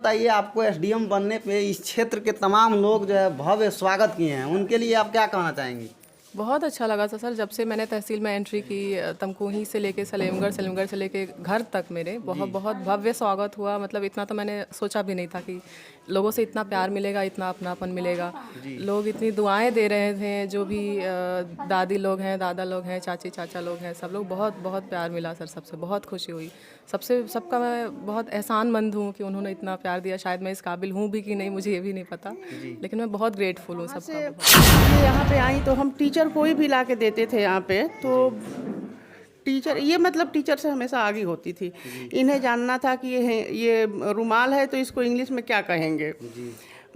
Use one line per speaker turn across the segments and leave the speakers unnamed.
बताइए, आपको एसडीएम बनने पे इस क्षेत्र के तमाम लोग जो है भव्य स्वागत किए हैं, उनके लिए आप क्या कहना चाहेंगी?
बहुत अच्छा लगा था सर, जब से मैंने तहसील में एंट्री की तमकुही से लेके सलेमगढ़, सलेमगढ़ से लेके घर तक मेरे बहुत बहुत भव्य स्वागत हुआ। मतलब इतना तो मैंने सोचा भी नहीं था कि लोगों से इतना प्यार मिलेगा, इतना अपनापन मिलेगा। लोग इतनी दुआएं दे रहे थे, जो भी दादी लोग हैं, दादा लोग हैं, चाची चाचा लोग हैं, सब लोग बहुत बहुत प्यार मिला सर। सबसे बहुत खुशी हुई, सबका मैं बहुत एहसानमंद हूँ कि उन्होंने इतना प्यार दिया। शायद मैं इस काबिल हूँ भी कि नहीं, मुझे ये भी नहीं पता, लेकिन मैं बहुत ग्रेटफुल हूँ सबका।
ये यहाँ पे आई तो हम टीचर कोई भी ला के देते थे यहाँ पे, तो टीचर ये मतलब टीचर से हमेशा आगे होती थी। इन्हें जानना था कि ये रुमाल है तो इसको इंग्लिश में क्या कहेंगे।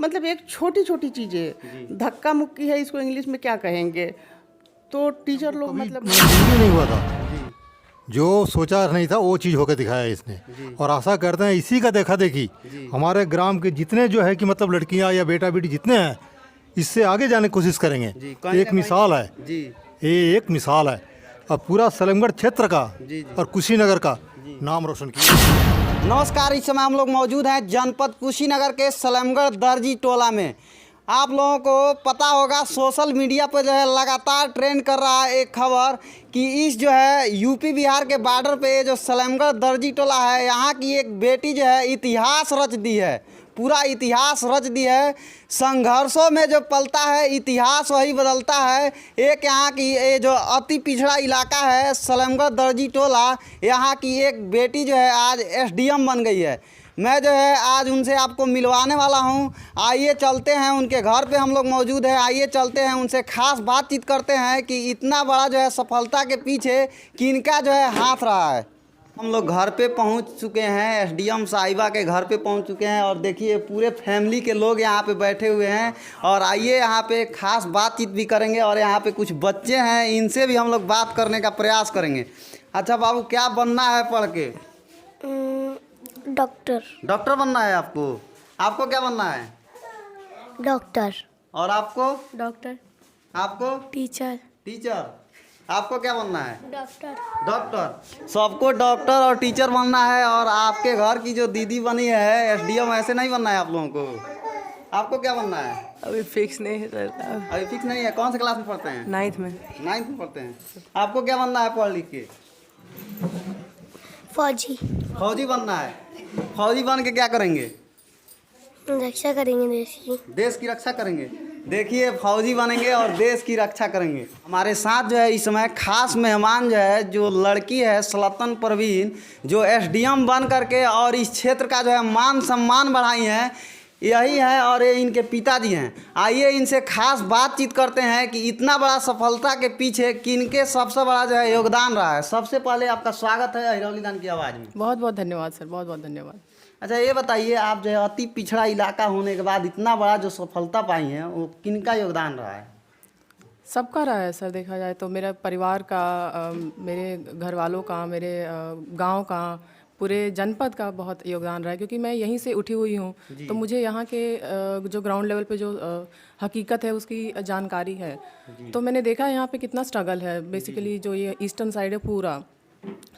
मतलब एक छोटी छोटी चीज़ें, धक्का मुक्की है, इसको इंग्लिश में क्या कहेंगे। तो टीचर लोग मतलब
नहीं हुआ था, जो सोचा नहीं था वो चीज़ होकर दिखाया इसने। और आशा करते हैं इसी का देखा देखी हमारे ग्राम के जितने जो है कि मतलब लड़कियां या बेटा बेटी जितने हैं, इससे आगे जाने की कोशिश करेंगे। एक मिसाल है ये, एक मिसाल है। और पूरा सलेमगढ़ क्षेत्र का और कुशीनगर का नाम रोशन किया।
नमस्कार, इस समय हम लोग मौजूद हैं जनपद कुशीनगर के सलेमगढ़ दर्जी टोला में। आप लोगों को पता होगा, सोशल मीडिया पर जो है लगातार ट्रेंड कर रहा है एक खबर कि इस जो है यूपी बिहार के बॉर्डर पे जो सलेमगढ़ दर्जी टोला है, यहाँ की एक बेटी जो है इतिहास रच दी है, पूरा इतिहास रच दी है। संघर्षों में जो पलता है इतिहास वही बदलता है। एक यहाँ की ये जो अति पिछड़ा इलाका है सलेमगढ़ दर्जी टोला, यहाँ की एक बेटी जो है आज एसडीएम बन गई है। मैं जो है आज उनसे आपको मिलवाने वाला हूँ। आइए चलते हैं, उनके घर पे हम लोग मौजूद हैं। आइए चलते हैं, उनसे खास बातचीत करते हैं कि इतना बड़ा जो है सफलता के पीछे किनका जो है हाथ रहा है। हम लोग घर पे पहुंच चुके हैं, एसडीएम साहिबा के घर पे पहुंच चुके हैं और देखिए पूरे फैमिली के लोग यहाँ पे बैठे हुए हैं। और आइए यहाँ पे खास बातचीत भी करेंगे और यहाँ पे कुछ बच्चे हैं, इनसे भी हम लोग बात करने का प्रयास करेंगे। अच्छा बाबू, क्या बनना है पढ़ के?
डॉक्टर।
डॉक्टर बनना है आपको? आपको क्या बनना है?
डॉक्टर।
और आपको?
डॉक्टर।
आपको?
टीचर।
टीचर। आपको क्या बनना है?
डॉक्टर।
डॉक्टर। सबको डॉक्टर और टीचर बनना है। और आपके घर की जो दीदी बनी है एसडीएम, ऐसे नहीं बनना है आप लोगों को? आपको क्या बनना है?
अभी फिक्स नहीं है सर।
अभी फिक्स नहीं है। कौन से क्लास में पढ़ते हैं?
9th में।
9th में पढ़ते हैं। आपको क्या बनना है पढ़ लिख के?
फौजी।
फौजी बनना है। फौजी बन के क्या करेंगे?
रक्षा करेंगे देश की।
देश की रक्षा करेंगे। देखिए, फौजी बनेंगे और देश की रक्षा करेंगे। हमारे साथ जो है इस समय खास मेहमान जो है, जो लड़की है सलतन परवीन, जो एसडीएम बन करके और इस क्षेत्र का जो है मान सम्मान बढ़ाई हैं, यही है। और ये इनके पिताजी हैं। आइए इनसे खास बातचीत करते हैं कि इतना बड़ा सफलता के पीछे किनके सबसे बड़ा जो है योगदान रहा है। सबसे पहले आपका स्वागत है हिरौली दान की आवाज़ में।
बहुत बहुत धन्यवाद सर, बहुत बहुत धन्यवाद।
अच्छा ये बताइए, आप जो है अति पिछड़ा इलाका होने के बाद इतना बड़ा जो सफलता पाई हैं, वो किनका योगदान रहा है?
सबका रहा है सर। देखा जाए तो मेरा परिवार का, मेरे घर वालों का, मेरे गांव का, पूरे जनपद का बहुत योगदान रहा है, क्योंकि मैं यहीं से उठी हुई हूँ। तो मुझे यहाँ के जो ग्राउंड लेवल पे जो हकीकत है उसकी जानकारी है। तो मैंने देखा यहाँ पे कितना स्ट्रगल है। बेसिकली जो ये ईस्टर्न साइड है पूरा,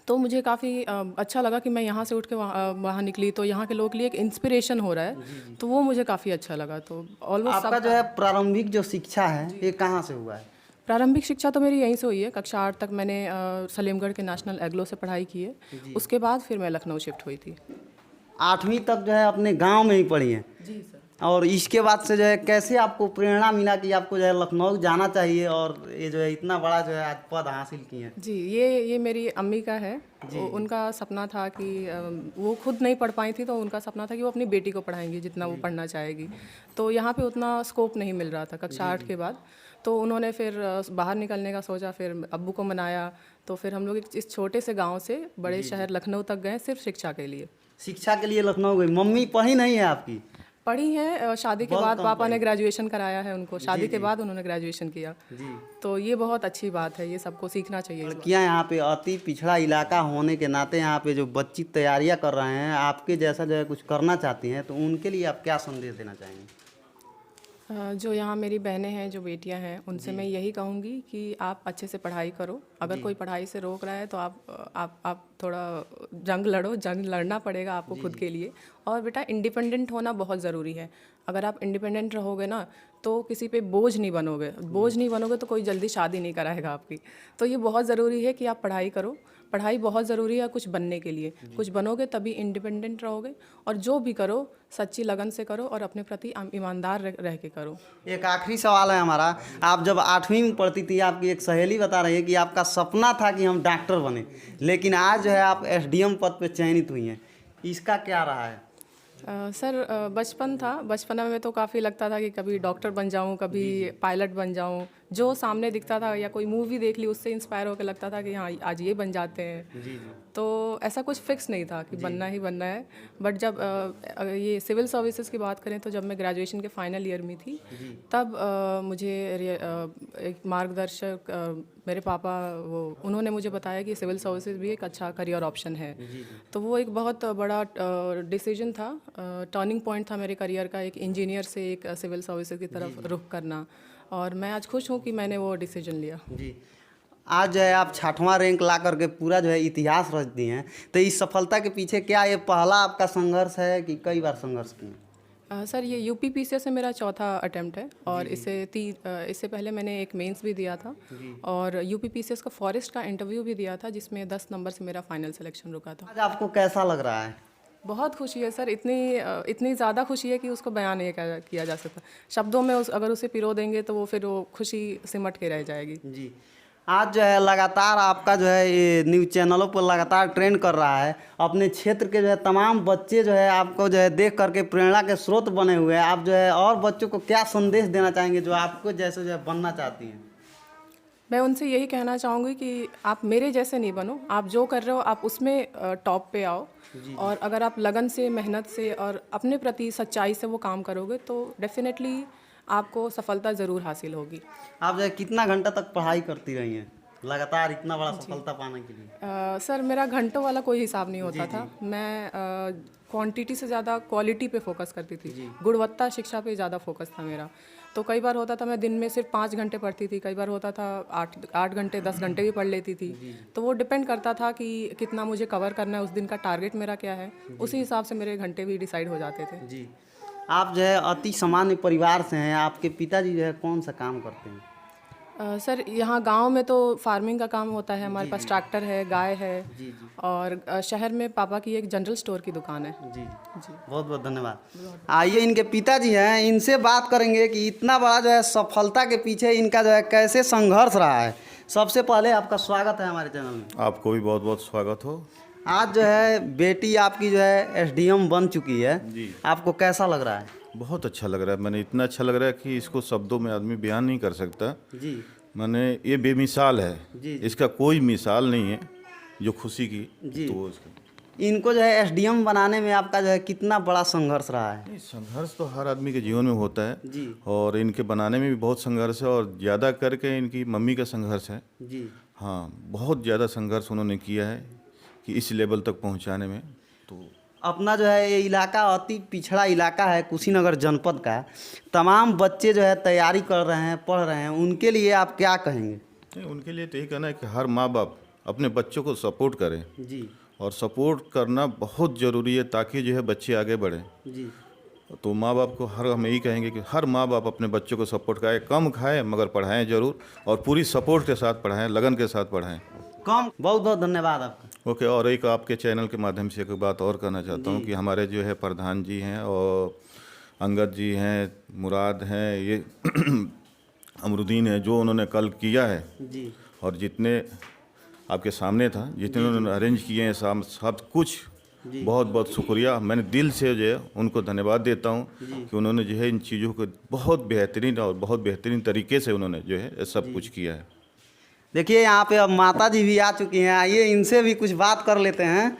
तो मुझे काफ़ी अच्छा लगा कि मैं यहाँ से उठ के वहाँ निकली, तो यहाँ के लोगों के लिए एक इंस्पिरेशन हो रहा है। तो वो मुझे काफ़ी अच्छा लगा। तो ऑलमोस्ट
आपका जो है प्रारंभिक जो शिक्षा है ये कहाँ से हुआ है?
प्रारंभिक शिक्षा तो मेरी यहीं से हुई है। कक्षा 8 तक मैंने सलेमगढ़ के नेशनल एग्लो से पढ़ाई की है। उसके बाद फिर मैं लखनऊ शिफ्ट हुई थी।
8वीं तक जो है अपने गांव में ही पढ़ी हैं?
जी सर।
और इसके बाद से जो है कैसे आपको प्रेरणा मिला कि आपको जो है लखनऊ जाना चाहिए और ये जो है इतना बड़ा जो है आज पद हासिल किए हैं?
जी, ये मेरी अम्मी का है। उनका सपना था कि वो खुद नहीं पढ़ पाई थी, तो उनका सपना था कि वो अपनी बेटी को पढ़ाएंगी जितना वो पढ़ना चाहेगी। तो यहाँ पे उतना स्कोप नहीं मिल रहा था कक्षा 8 के बाद। तो उन्होंने फिर बाहर निकलने का सोचा, फिर अब्बू को मनाया। तो फिर हम लोग इस छोटे से गांव से बड़े शहर लखनऊ तक गए सिर्फ शिक्षा के लिए।
शिक्षा के लिए लखनऊ गई। मम्मी पढ़ी नहीं है आपकी?
पढ़ी हैं। शादी के बाद पापा ने ग्रेजुएशन कराया है उनको। शादी के बाद उन्होंने ग्रेजुएशन किया। तो ये बहुत अच्छी बात है, ये सबको सीखना चाहिए।
लड़कियाँ यहाँ पे अति पिछड़ा इलाका होने के नाते यहाँ पे जो बच्ची तैयारियाँ कर रहे हैं, आपके जैसा जो है कुछ करना चाहती हैं, तो उनके लिए आप क्या संदेश देना चाहेंगे?
जो यहाँ मेरी बहनें हैं, जो बेटियाँ हैं, उनसे मैं यही कहूँगी कि आप अच्छे से पढ़ाई करो। अगर कोई पढ़ाई से रोक रहा है तो आप थोड़ा जंग लड़ो, जंग लड़ना पड़ेगा आपको खुद के लिए। और बेटा इंडिपेंडेंट होना बहुत ज़रूरी है। अगर आप इंडिपेंडेंट रहोगे ना तो किसी पे बोझ नहीं बनोगे तो कोई जल्दी शादी नहीं कराएगा आपकी। तो ये बहुत ज़रूरी है कि आप पढ़ाई करो। पढ़ाई बहुत ज़रूरी है कुछ बनने के लिए। कुछ बनोगे तभी इंडिपेंडेंट रहोगे। और जो भी करो सच्ची लगन से करो और अपने प्रति ईमानदार रह के करो।
एक आखिरी सवाल है हमारा। आप जब 8वीं में पढ़ती थी, आपकी एक सहेली बता रही है कि आपका सपना था कि हम डॉक्टर बने, लेकिन आज जो है आप एसडीएम पद पे चयनित हुई हैं। इसका क्या रहा है?
सर बचपन में तो काफ़ी लगता था कि कभी डॉक्टर बन जाऊं, कभी पायलट बन जाऊं। जो सामने दिखता था या कोई मूवी देख ली उससे इंस्पायर होकर लगता था कि हाँ आज ये बन जाते हैं। तो ऐसा कुछ फिक्स नहीं था कि बनना ही बनना है। बट जब ये सिविल सर्विसेज की बात करें तो जब मैं ग्रेजुएशन के फाइनल ईयर में थी तब मुझे एक मार्गदर्शक मेरे पापा उन्होंने मुझे बताया कि सिविल सर्विसेज भी एक अच्छा करियर ऑप्शन है। तो वो एक बहुत बड़ा डिसीजन था, टर्निंग पॉइंट था मेरे करियर का, एक इंजीनियर से एक सिविल सर्विसेज की तरफ रुख करना। और मैं आज खुश हूँ कि मैंने वो डिसीजन लिया। जी,
आज जो है आप 6वां रैंक ला करके पूरा जो है इतिहास रच दी हैं। तो इस सफलता के पीछे क्या ये पहला आपका संघर्ष है कि कई बार संघर्ष किए?
सर ये यूपीपीसीएस से मेरा चौथा अटेम्प्ट है और इससे पहले मैंने एक मेंस भी दिया था और यूपीपीसीएस का फॉरेस्ट का इंटरव्यू भी दिया था जिसमें 10 नंबर से मेरा फाइनल सिलेक्शन रुका था।
आज आपको कैसा लग रहा है?
बहुत खुशी है सर, इतनी ज़्यादा खुशी है कि उसको बयान नहीं किया जा सकता। शब्दों में अगर उसे पिरो देंगे तो वो फिर वो खुशी सिमट के रह जाएगी।
जी, आज जो है लगातार आपका जो है ये न्यूज़ चैनलों पर लगातार ट्रेंड कर रहा है। अपने क्षेत्र के जो है तमाम बच्चे जो है आपको जो है देख करके प्रेरणा के स्रोत बने हुए हैं। आप जो है और बच्चों को क्या संदेश देना चाहेंगे जो आपको जैसे जो है बनना चाहती हैं?
मैं उनसे यही कहना चाहूँगी कि आप मेरे जैसे नहीं बनो, आप जो कर रहे हो आप उसमें टॉप पे आओ। और अगर आप लगन से, मेहनत से और अपने प्रति सच्चाई से वो काम करोगे तो डेफिनेटली आपको सफलता ज़रूर हासिल होगी।
आप जो है कितना घंटा तक पढ़ाई करती रही हैं लगातार इतना बड़ा सफलता पाने के लिए?
सर मेरा घंटों वाला कोई हिसाब नहीं होता था। मैं क्वांटिटी से ज़्यादा क्वालिटी पे फोकस करती थी। गुणवत्ता शिक्षा पे ज़्यादा फोकस था मेरा। तो कई बार होता था मैं दिन में सिर्फ 5 घंटे पढ़ती थी, कई बार होता था 8 घंटे 10 घंटे भी पढ़ लेती थी। तो वो डिपेंड करता था कि कितना मुझे कवर करना है, उस दिन का टारगेट मेरा क्या है, उसी हिसाब से मेरे घंटे भी डिसाइड हो जाते थे।
जी, आप जो है अति सामान्य परिवार से हैं। आपके पिताजी जो है कौन सा काम करते हैं?
सर यहाँ गांव में तो फार्मिंग का काम होता है, हमारे पास ट्रैक्टर है, गाय है। और शहर में पापा की एक जनरल स्टोर की दुकान है। जी,
बहुत बहुत धन्यवाद। आइए इनके पिताजी हैं, इनसे बात करेंगे कि इतना बड़ा जो है सफलता के पीछे इनका जो है कैसे संघर्ष रहा है। सबसे पहले आपका स्वागत है हमारे चैनल में।
आपको भी बहुत बहुत स्वागत हो।
आज जो है बेटी आपकी जो है एसडीएम बन चुकी है
जी,
आपको कैसा लग रहा है?
बहुत अच्छा लग रहा है। मैंने इतना अच्छा लग रहा है कि इसको शब्दों में आदमी बयान नहीं कर सकता।
जी,
मैंने ये बेमिसाल है
जी,
इसका कोई मिसाल नहीं है जो खुशी की।
जी,
तो
इनको जो है एसडीएम बनाने में आपका जो है कितना बड़ा संघर्ष रहा है?
नहीं, संघर्ष तो हर आदमी के जीवन में होता है
जी,
और इनके बनाने में भी बहुत संघर्ष है और ज़्यादा करके इनकी मम्मी का संघर्ष है।
जी,
हाँ, बहुत ज़्यादा संघर्ष उन्होंने किया है कि इस लेवल तक पहुँचाने में। तो
अपना जो है ये इलाका अति पिछड़ा इलाका है कुशीनगर जनपद का। तमाम बच्चे जो है तैयारी कर रहे हैं, पढ़ रहे हैं, उनके लिए आप क्या कहेंगे?
नहीं, उनके लिए तो यही कहना है कि हर माँ बाप अपने बच्चों को सपोर्ट करें।
जी,
और सपोर्ट करना बहुत ज़रूरी है ताकि जो है बच्चे आगे बढ़ें।
जी,
तो माँ बाप को हम यही कहेंगे कि हर माँ बाप अपने बच्चों को सपोर्ट करें, कम खाएं मगर पढ़ाएं ज़रूर और पूरी सपोर्ट के साथ पढ़ाएं, लगन के साथ पढ़ाएं।
कम। बहुत बहुत धन्यवाद आपका।
ओके, और एक आपके चैनल के माध्यम से एक बात और कहना चाहता हूँ कि हमारे जो है प्रधान जी हैं और अंगद जी हैं, मुराद हैं, ये अमरुद्दीन है, जो उन्होंने कल किया है
जी,
और जितने आपके सामने था, जितने उन्होंने अरेंज किए हैं सब कुछ, बहुत बहुत शुक्रिया। मैंने दिल से जो है उनको धन्यवाद देता हूँ कि उन्होंने जो है इन चीज़ों को बहुत बेहतरीन और बहुत बेहतरीन तरीके से उन्होंने जो है सब कुछ किया है।
देखिए यहाँ पे अब माता जी भी आ चुकी हैं। आइए इनसे भी कुछ बात कर लेते हैं।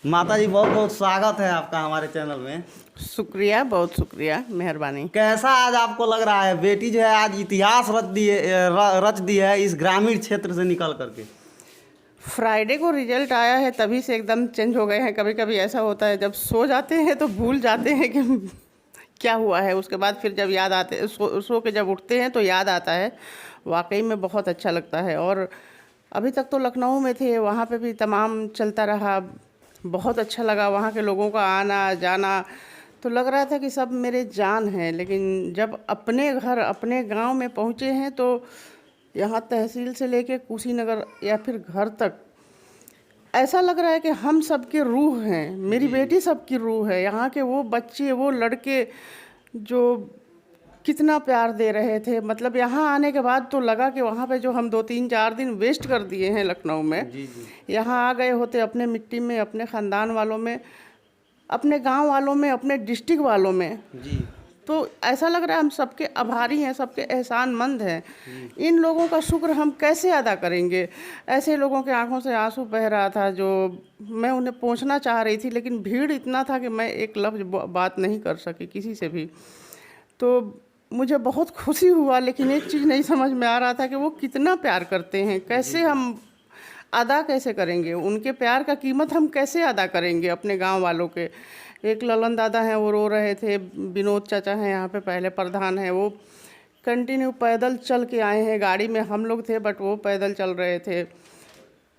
माता जी बहुत बहुत स्वागत है आपका हमारे चैनल में।
शुक्रिया, बहुत शुक्रिया, मेहरबानी।
कैसा आज आपको लग रहा है? बेटी जो है आज इतिहास रच दी है इस ग्रामीण क्षेत्र से निकल करके।
फ्राइडे को रिजल्ट आया है तभी से एकदम चेंज हो गए हैं। कभी कभी ऐसा होता है जब सो जाते हैं तो भूल जाते हैं कि क्या हुआ है। उसके बाद फिर जब याद आते सो के जब उठते हैं तो याद आता है, वाकई में बहुत अच्छा लगता है। और अभी तक तो लखनऊ में थे, वहाँ पे भी तमाम चलता रहा, बहुत अच्छा लगा वहाँ के लोगों का आना जाना। तो लग रहा था कि सब मेरे जान हैं। लेकिन जब अपने घर अपने गांव में पहुँचे हैं तो यहाँ तहसील से लेके कुशीनगर या फिर घर तक ऐसा लग रहा है कि हम सबके रूह हैं। मेरी बेटी सबकी रूह है। यहाँ के वो बच्चे, वो लड़के जो कितना प्यार दे रहे थे। मतलब यहाँ आने के बाद तो लगा कि वहाँ पे जो हम 2-3-4 दिन वेस्ट कर दिए हैं लखनऊ में, यहाँ आ गए होते अपने मिट्टी में, अपने ख़ानदान वालों में, अपने गांव वालों में, अपने डिस्ट्रिक्ट वालों में। तो ऐसा लग रहा है हम सबके आभारी हैं, सबके एहसानमंद हैं। इन लोगों का शुक्र हम कैसे अदा करेंगे। ऐसे लोगों के आंखों से आंसू बह रहा था जो मैं उन्हें पहुंचना चाह रही थी, लेकिन भीड़ इतना था कि मैं एक लफ्ज़ बात नहीं कर सकी किसी से भी। तो मुझे बहुत खुशी हुआ, लेकिन एक चीज़ नहीं समझ में आ रहा था कि वो कितना प्यार करते हैं, कैसे हम अदा कैसे करेंगे उनके प्यार का कीमत हम कैसे अदा करेंगे अपने गांव वालों के। एक ललन दादा हैं, वो रो रहे थे। विनोद चाचा हैं यहाँ पे पहले प्रधान हैं, वो कंटिन्यू पैदल चल के आए हैं। गाड़ी में हम लोग थे बट वो पैदल चल रहे थे।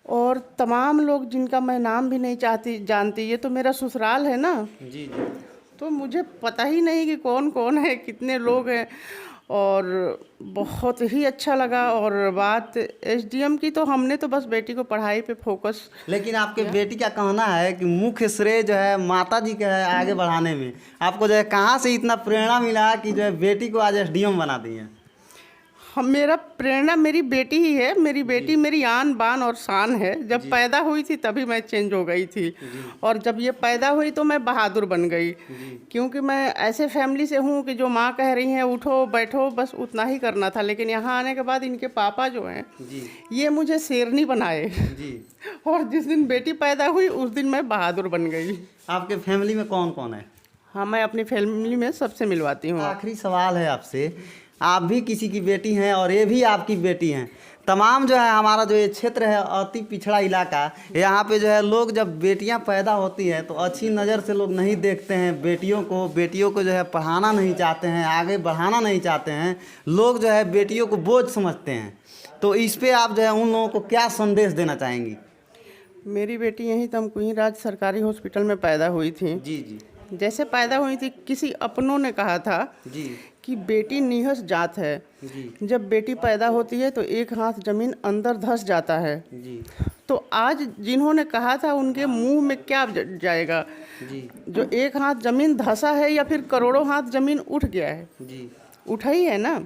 और तमाम लोग जिनका मैं नाम भी नहीं जानती, ये तो मेरा ससुराल है ना जी। तो मुझे पता ही नहीं कि कौन कौन है, कितने लोग हैं। और बहुत ही अच्छा लगा। और बात एसडीएम की, तो हमने तो बस बेटी को पढ़ाई पे फोकस।
लेकिन आपके बेटी का कहना है कि मुख्य श्रेय जो है माता जी का है आगे बढ़ाने में। आपको जो है कहाँ से इतना प्रेरणा मिला कि जो है बेटी को आज एसडीएम बना दी है?
मेरा प्रेरणा मेरी बेटी ही है। मेरी बेटी मेरी आन बान और शान है। जब पैदा हुई थी तभी मैं चेंज हो गई थी, और जब ये पैदा हुई तो मैं बहादुर बन गई। क्योंकि मैं ऐसे फैमिली से हूँ कि जो माँ कह रही हैं उठो बैठो बस उतना ही करना था। लेकिन यहाँ आने के बाद इनके पापा जो हैं ये मुझे शेरनी बनाए और जिस दिन बेटी पैदा हुई उस दिन मैं बहादुर बन गई।
आपके फैमिली में कौन कौन है?
हाँ, मैं अपनी फैमिली में सबसे मिलवाती हूँ।
आखिरी सवाल है आपसे, आप भी किसी की बेटी हैं और ये भी आपकी बेटी हैं। तमाम जो है हमारा जो ये क्षेत्र है अति पिछड़ा इलाका, यहाँ पे जो है लोग जब बेटियाँ पैदा होती हैं तो अच्छी नज़र से लोग नहीं देखते हैं बेटियों को जो है पढ़ाना नहीं चाहते हैं, आगे बढ़ाना नहीं चाहते हैं। लोग जो है बेटियों को बोझ समझते हैं। तो इस पे आप जो है उन लोगों को क्या संदेश देना चाहेंगी?
मेरी बेटी यहीं तमकुही राज सरकारी हॉस्पिटल में पैदा हुई थी
जी।
जैसे पैदा हुई थी किसी अपनों ने कहा था कि बेटी निहस जात है। जब बेटी पैदा होती है तो एक हाथ जमीन अंदर धंस जाता है। तो आज जिन्होंने कहा था उनके मुंह में क्या जाएगा? जो एक हाथ जमीन धंसा है या फिर करोड़ों हाथ जमीन उठ गया है? उठा ही है ना।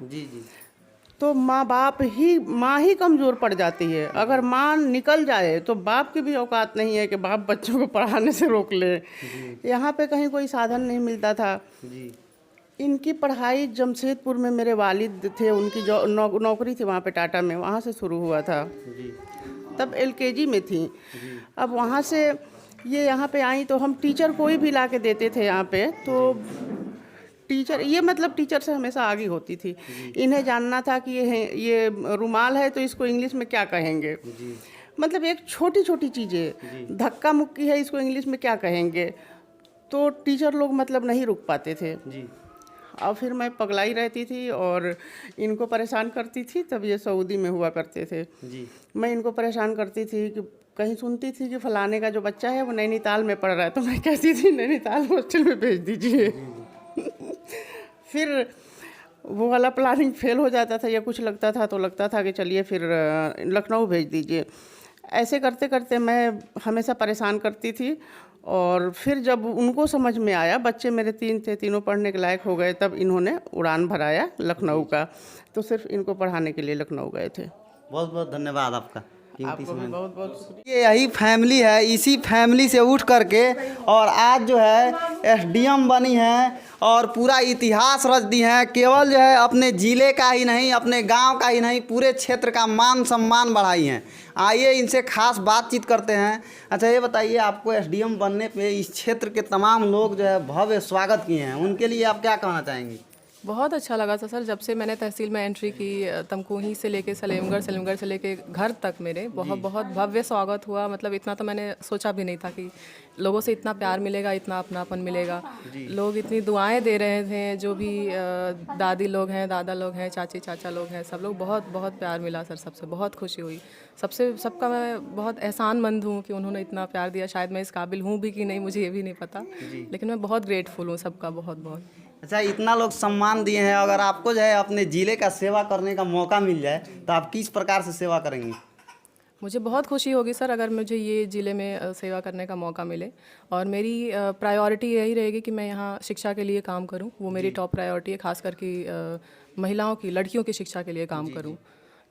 तो माँ ही कमज़ोर पड़ जाती है। अगर माँ निकल जाए तो बाप की भी औकात नहीं है कि बाप बच्चों को पढ़ाने से रोक ले। यहाँ पे कहीं कोई साधन नहीं मिलता था। इनकी पढ़ाई जमशेदपुर में मेरे वालिद थे, उनकी जो नौकरी थी वहाँ पे टाटा में, वहाँ से शुरू हुआ था। तब एलकेजी में थी। अब वहाँ से ये यहाँ पे आई तो हम टीचर कोई भी ला के देते थे यहाँ पे। तो टीचर टीचर से हमेशा आगे होती थी। इन्हें जानना था कि ये रुमाल है तो इसको इंग्लिश में क्या कहेंगे। मतलब एक छोटी छोटी चीज़ें, धक्का मुक्की है इसको इंग्लिश में क्या कहेंगे। तो टीचर लोग मतलब नहीं रुक पाते थे। और फिर मैं पगलाई रहती थी और इनको परेशान करती थी। तब ये सऊदी में हुआ करते थे। मैं इनको परेशान करती थी कि कहीं सुनती थी कि फलाने का जो बच्चा है वो नैनीताल में पढ़ रहा है, तो मैं कहती थी नैनीताल हॉस्टल में भेज दीजिए। फिर वो वाला प्लानिंग फेल हो जाता था या कुछ लगता था तो लगता था कि चलिए फिर लखनऊ भेज दीजिए। ऐसे करते करते मैं हमेशा परेशान करती थी। और फिर जब उनको समझ में आया, बच्चे मेरे 3 थे, तीनों पढ़ने के लायक हो गए, तब इन्होंने उड़ान भराया लखनऊ का। तो सिर्फ इनको पढ़ाने के लिए लखनऊ गए थे।
बहुत बहुत धन्यवाद आपका।
आपको भी बहुत बहुत शुक्रिया।
ये यही फैमिली है, इसी फैमिली से उठ करके और आज जो है एसडीएम बनी है और पूरा इतिहास रच दी है। केवल जो है अपने ज़िले का ही नहीं, अपने गांव का ही नहीं, पूरे क्षेत्र का मान सम्मान बढ़ाई हैं। आइए इनसे खास बातचीत करते हैं। अच्छा ये बताइए, आपको एसडीएम बनने पे इस क्षेत्र के तमाम लोग जो है भव्य स्वागत किए हैं, उनके लिए आप क्या कहना चाहेंगी?
बहुत अच्छा लगा था सर, जब से मैंने तहसील में एंट्री की, तमकुही से लेके सलेमगढ़, सलेमगढ़ से लेके घर तक मेरे बहुत बहुत भव्य स्वागत हुआ। मतलब इतना तो मैंने सोचा भी नहीं था कि लोगों से इतना प्यार मिलेगा, इतना अपनापन मिलेगा। लोग इतनी दुआएं दे रहे थे, जो भी दादी लोग हैं, दादा लोग हैं, चाची चाचा लोग हैं, सब लोग बहुत बहुत प्यार मिला सर। सबसे बहुत खुशी हुई, सबका मैं बहुत एहसानमंद हूँ कि उन्होंने इतना प्यार दिया। शायद मैं इस काबिल हूँ भी कि नहीं, मुझे ये भी नहीं पता, लेकिन मैं बहुत ग्रेटफुल हूँ सबका, बहुत बहुत।
अच्छा, इतना लोग सम्मान दिए हैं, अगर आपको जो है अपने ज़िले का सेवा करने का मौका मिल जाए तो आप किस प्रकार से सेवा करेंगी?
मुझे बहुत खुशी होगी सर अगर मुझे ये ज़िले में सेवा करने का मौका मिले, और मेरी प्रायोरिटी यही रहेगी कि मैं यहाँ शिक्षा के लिए काम करूँ। वो मेरी टॉप प्रायोरिटी है, खास करके महिलाओं की, लड़कियों की शिक्षा के लिए काम करूँ,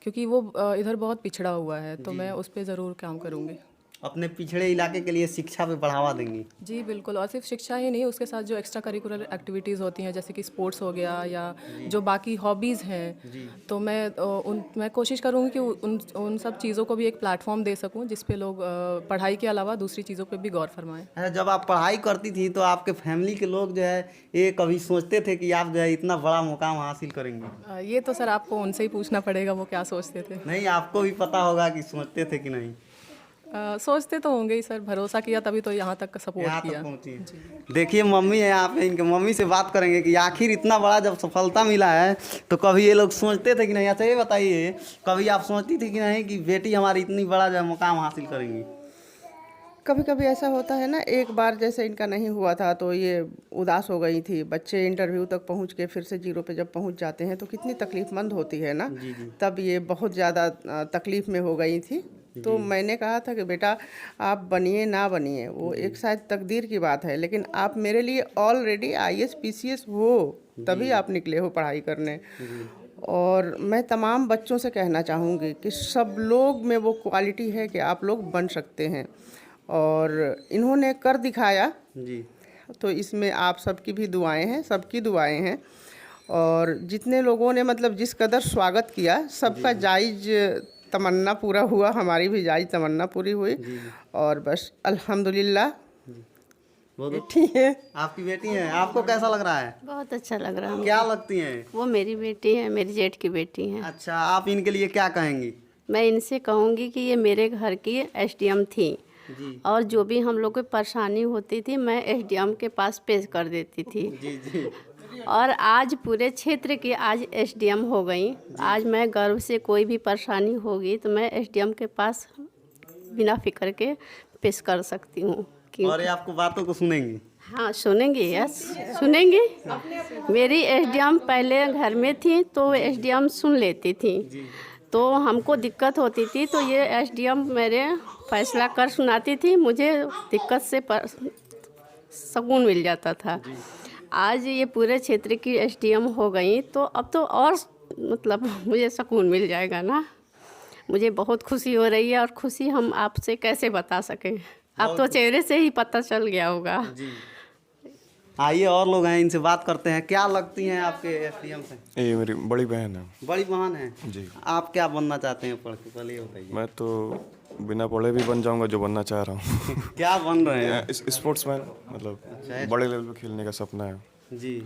क्योंकि वो इधर बहुत पिछड़ा हुआ है, तो मैं उस पर ज़रूर काम करूँगी।
अपने पिछड़े इलाके के लिए शिक्षा पे बढ़ावा देंगी?
जी बिल्कुल, और सिर्फ शिक्षा ही नहीं, उसके साथ जो एक्स्ट्रा करिकुलर एक्टिविटीज़ होती हैं, जैसे कि स्पोर्ट्स हो गया या जो बाकी हॉबीज़ हैं, तो मैं कोशिश करूँगी कि उन सब चीज़ों को भी एक प्लेटफॉर्म दे सकूँ, जिस पे लोग पढ़ाई के अलावा दूसरी चीज़ों पे भी गौर फरमाएं।
अच्छा, जब आप पढ़ाई करती थी तो आपके फैमिली के लोग जो है ये कभी सोचते थे कि आप जो है इतना बड़ा मुकाम हासिल करेंगे?
ये तो सर आपको उनसे ही पूछना पड़ेगा, वो क्या सोचते थे।
नहीं, आपको भी पता होगा कि सोचते थे कि नहीं?
सोचते तो होंगे ही सर, भरोसा किया तभी तो यहाँ तक सपोर्ट
यहाँ
किया।
तक पहुँची। देखिए मम्मी है यहाँ पे, इनके मम्मी से बात करेंगे कि आखिर इतना बड़ा जब सफलता मिला है तो कभी ये लोग सोचते थे कि नहीं? अच्छा ये बताइए, कभी आप सोचती थी कि नहीं कि बेटी हमारी इतनी बड़ा जो है मुकाम हासिल करेंगी?
कभी कभी ऐसा होता है ना, एक बार जैसे इनका नहीं हुआ था तो ये उदास हो गई थी। बच्चे इंटरव्यू तक पहुंच के फिर से जीरो पे जब पहुंच जाते हैं तो कितनी तकलीफमंद होती है ना। तब ये बहुत ज़्यादा तकलीफ़ में हो गई थी। तो मैंने कहा था कि बेटा आप बनिए ना बनिए, वो एक शायद तकदीर की बात है, लेकिन आप मेरे लिए ऑलरेडी IAS PCS हो, तभी आप निकले हो पढ़ाई करने। और मैं तमाम बच्चों से कहना चाहूँगी कि सब लोग में वो क्वालिटी है कि आप लोग बन सकते हैं, और इन्होंने कर दिखाया
जी।
तो इसमें आप सबकी भी दुआएं हैं, सबकी दुआएं हैं। और जितने लोगों ने मतलब जिस कदर स्वागत किया, सबका जायज़ तमन्ना पूरा हुआ, हमारी भी जायज़ तमन्ना पूरी हुई। और बस अल्हम्दुलिल्लाह।
बेटी है, आपकी बेटी है, आपको कैसा लग रहा है?
बहुत अच्छा लग रहा है।
क्या लगती हैं?
वो मेरी बेटी है, मेरी जेठ की बेटी है।
अच्छा, आप इनके लिए क्या कहेंगी?
मैं इनसे कहूँगी कि ये मेरे घर की SDM थी, और जो भी हम लोग को परेशानी होती थी मैं SDM के पास पेश कर देती थी।
जी।
और आज पूरे क्षेत्र की आज SDM हो गई। आज मैं गर्व से कोई भी परेशानी होगी तो मैं SDM के पास बिना फिक्र के पेश कर सकती हूँ।
और ये आपको बातों को सुनेंगी?
हाँ सुनेंगे, यस सुनेंगे। मेरी SDM पहले घर में थी तो वो SDM सुन लेती थी, तो हमको दिक्कत होती थी तो ये SDM मेरे फैसला कर सुनाती थी, मुझे दिक्कत से सुकून मिल जाता था। आज ये पूरे क्षेत्र की SDM हो गई तो अब तो और मतलब मुझे सुकून मिल जाएगा ना। मुझे बहुत खुशी हो रही है, और खुशी हम आपसे कैसे बता सकें, आप तो चेहरे से ही पता चल गया होगा।
आइए और लोग हैं, इनसे बात करते हैं। क्या लगती हैं आपके SDM से?
ये मेरी बड़ी बहन है।
बड़ी बहन है
जी।
आप क्या बनना चाहते हैं पढ़ के, पहले ये बताइए।
मैं तो बिना पढ़े भी बन जाऊंगा जो बनना चाह रहा हूँ।
क्या बन रहे हैं?
स्पोर्ट्समैन, मतलब बड़े लेवल पे खेलने का सपना है
जी।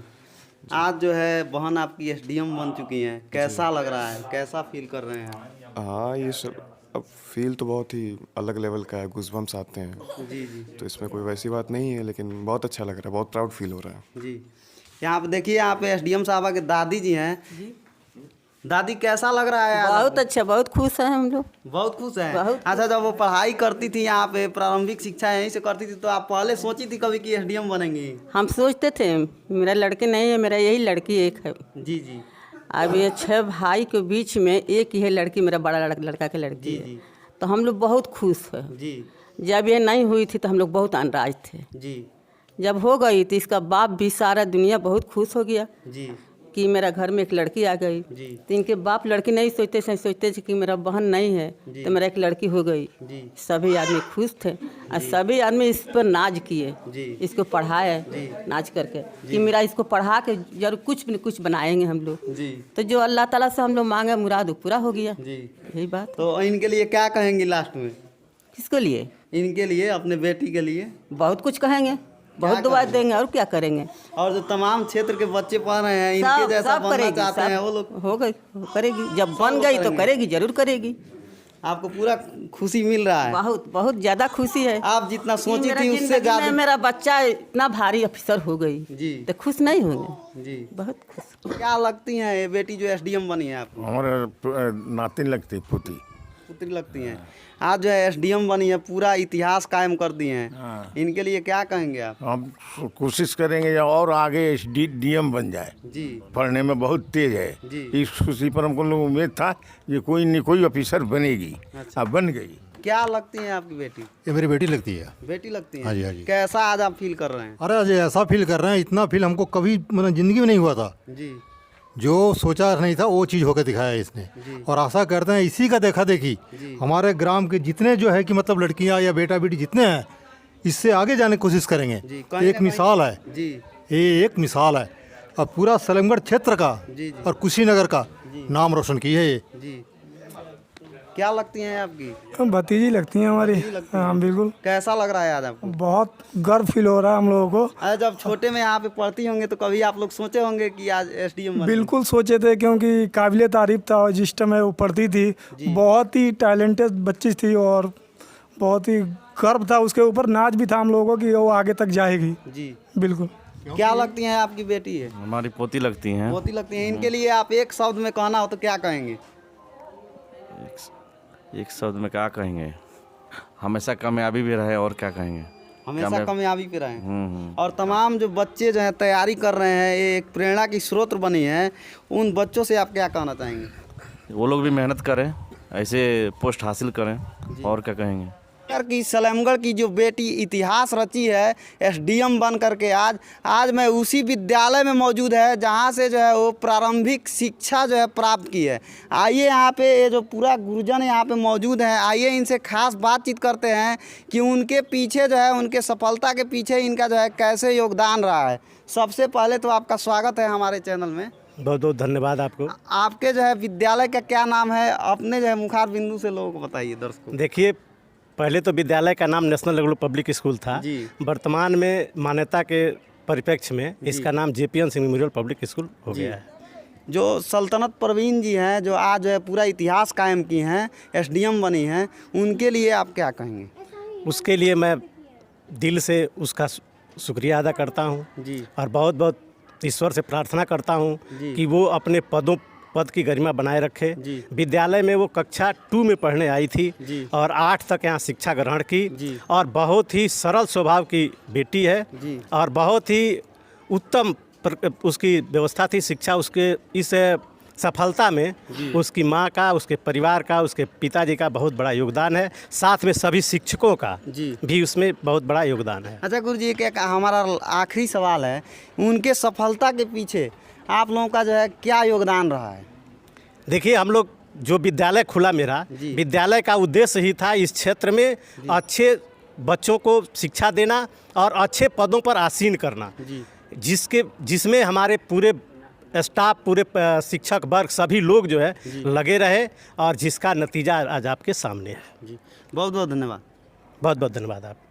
आज जो है बहन आपकी SDM बन चुकी हैं, कैसा लग रहा है, कैसा फील कर रहे हैं?
हाँ, ये सब अब फील तो बहुत ही अलग लेवल का है, गूज़बम्स आते हैं।
जी।
तो इसमें कोई वैसी बात नहीं है, लेकिन बहुत अच्छा लग रहा है, बहुत प्राउड फील हो रहा है।
जी। यहाँ पे देखिए, यहाँ पे SDM साहबा के दादी जी हैं। दादी कैसा लग रहा है?
बहुत अच्छा, बहुत खुश हैं हम लोग।
बहुत खुश हैं। अच्छा, जब वो पढ़ाई करती थी यहाँ पे, प्रारंभिक शिक्षा यहीं से करती थी, तो आप पहले सोची थी कभी कि SDM बनेंगी?
हम सोचते थे, मेरा लड़के नहीं है, मेरा यही लड़की एक है।
जी।
अब ये 6 भाई के बीच में एक ही है लड़की, मेरा बड़ा लड़का की लड़की है। तो हम लोग बहुत खुश है।
जी।
जब ये नहीं हुई थी तो हम लोग बहुत अनराज थे।
जी।
जब हो गई तो इसका बाप भी, सारा दुनिया बहुत खुश हो गया
जी।
कि मेरा घर में एक लड़की आ गई। तो इनके बाप लड़की नहीं सोचते थे, सोचते थे कि मेरा बहन नहीं है तो मेरा एक लड़की हो गई। सभी आदमी खुश थे, और सभी आदमी इस पर नाज किए, इसको पढ़ाए नाच करके कि मेरा इसको पढ़ा के जरूर कुछ न कुछ बनाएंगे हम लोग। तो जो अल्लाह ताला से हम लोग मांगे मुराद पूरा हो गया। यही बात।
तो इनके लिए क्या कहेंगे लास्ट में?
किसके लिए?
इनके लिए, अपने बेटी के लिए।
बहुत कुछ कहेंगे, बहुत दुआएं देंगे और क्या करेंगे।
और जो तमाम क्षेत्र के बच्चे पढ़ रहे हैं इनके
सब
जैसा
सब
बनना
करेगी,
चाहते हैं वो लोग।
हो गई, करेगी, जब बन गई तो करेगी, जरूर करेगी।
आपको पूरा खुशी मिल रहा है?
बहुत बहुत ज़्यादा खुशी है।
आप जितना सोची
मेरा
थी उससे
जिंदगी में
ज्यादा।
मेरा बच्चा इतना भारी अफसर हो गई
जी
तो खुश नहीं होंगे?
जी।
बहुत खुश।
क्या लगती हैं ये बेटी जो एसडीएम बनी है आपको?
हमारे नातिन लगती पुती।
पुत्री लगती हैं। आज जो है एसडीएम बनी है, पूरा इतिहास कायम कर दिए हैं, इनके लिए क्या कहेंगे आप?
हम कोशिश करेंगे या और आगे एसडीएम बन जाए।
जी
पढ़ने में बहुत तेज है।
जी।
इस खुशी पर हमको लोग उम्मीद था ये कोई न कोई ऑफिसर बनेगी। अब बन गई।
क्या लगती है आपकी बेटी?
ये मेरी बेटी लगती है।
बेटी लगती है?
हाँ जी, हाँ जी।
कैसा आज आप फील कर रहे हैं?
अरे आज ऐसा फील कर रहे हैं, इतना फील हमको कभी मतलब ज़िंदगी में नहीं हुआ था।
जी
जो सोचा नहीं था वो चीज़ होकर दिखाया है इसने। और आशा करते हैं इसी का देखा देखी हमारे ग्राम के जितने जो है कि मतलब लड़कियां या बेटा बेटी जितने हैं इससे आगे जाने की कोशिश करेंगे।
जी, कहीं
एक
ना
मिसाल है,
जी
ये एक मिसाल है। और पूरा सलेमगढ़ क्षेत्र का
जी।
और कुशीनगर का नाम रोशन की है ये।
जी। क्या लगती हैं आपकी?
भतीजी लगती हैं हमारी। हाँ बिल्कुल।
कैसा लग रहा है आज आपको?
बहुत गर्व फील हो रहा है हम लोगों को।
अरे जब छोटे में यहाँ पे पढ़ती होंगे तो कभी आप लोग सोचे होंगे कि आज एसडीएम बनेंगे?
बिल्कुल सोचे थे, क्योंकि काबिले तारीफ था और जिस टाइम वो पढ़ती थी बहुत ही टैलेंटेड बच्ची थी और बहुत ही गर्व था उसके ऊपर, नाच भी था हम लोगों को कि वो आगे तक जाएगी।
जी
बिल्कुल।
क्या लगती हैं आपकी बेटी है?
हमारी पोती लगती हैं।
पोती लगती हैं। इनके लिए आप एक शब्द में कहना हो तो क्या कहेंगे?
एक शब्द में क्या कहेंगे, हमेशा कामयाबी भी रहे और क्या कहेंगे।
हमेशा कामयाबी पे रहें। और तमाम जो बच्चे जो हैं तैयारी कर रहे हैं, ये एक प्रेरणा की स्रोत बनी है, उन बच्चों से आप क्या कहना चाहेंगे?
वो लोग भी मेहनत करें, ऐसे पोस्ट हासिल करें और क्या कहेंगे।
की सलेमगढ़ की जो बेटी इतिहास रची है एसडीएम बन करके आज मैं उसी विद्यालय में मौजूद है जहां से जो है वो प्रारंभिक शिक्षा जो है प्राप्त की है। आइए यहाँ पे ये जो पूरा गुरुजन यहाँ पे मौजूद हैं, आइए इनसे खास बातचीत करते हैं कि उनके पीछे जो है, उनके सफलता के पीछे इनका जो है कैसे योगदान रहा है। सबसे पहले तो आपका स्वागत है हमारे चैनल में।
बहुत बहुत धन्यवाद आपको।
आपके जो है विद्यालय का क्या नाम है? अपने जो है मुखार बिंदु से लोगों को बताइए, दर्शकों।
देखिए, पहले तो विद्यालय का नाम नेशनल रेगुलर पब्लिक स्कूल था। वर्तमान में मान्यता के परिप्रेक्ष्य में इसका नाम JPN Singh memorial public school हो गया है।
जो सल्तनत परवीन जी हैं, जो आज जो है पूरा इतिहास कायम की हैं, एसडीएम बनी हैं, उनके लिए आप क्या कहेंगे?
उसके लिए मैं दिल से उसका शुक्रिया अदा करता हूँ और बहुत बहुत ईश्वर से प्रार्थना करता हूँ कि वो अपने पद की गरिमा बनाए रखे। विद्यालय में वो कक्षा 2 में पढ़ने आई थी और 8 तक यहाँ शिक्षा ग्रहण की और बहुत ही सरल स्वभाव की बेटी है और बहुत ही उत्तम उसकी व्यवस्था थी शिक्षा। उसके इस सफलता में उसकी माँ का, उसके परिवार का, उसके पिताजी का बहुत बड़ा योगदान है। साथ में सभी शिक्षकों का भी उसमें बहुत बड़ा योगदान है।
अच्छा गुरु जी, क्या हमारा आखिरी सवाल है, उनके सफलता के पीछे आप लोगों का जो है क्या योगदान रहा है?
देखिए, हम लोग जो विद्यालय खुला मेरा, विद्यालय का उद्देश्य ही था इस क्षेत्र में अच्छे बच्चों को शिक्षा देना और अच्छे पदों पर आसीन करना, जिसमें हमारे पूरे स्टाफ, पूरे शिक्षक वर्ग, सभी लोग जो है लगे रहे और जिसका नतीजा आज आपके सामने है।
बहुत बहुत धन्यवाद।
बहुत बहुत धन्यवाद आप।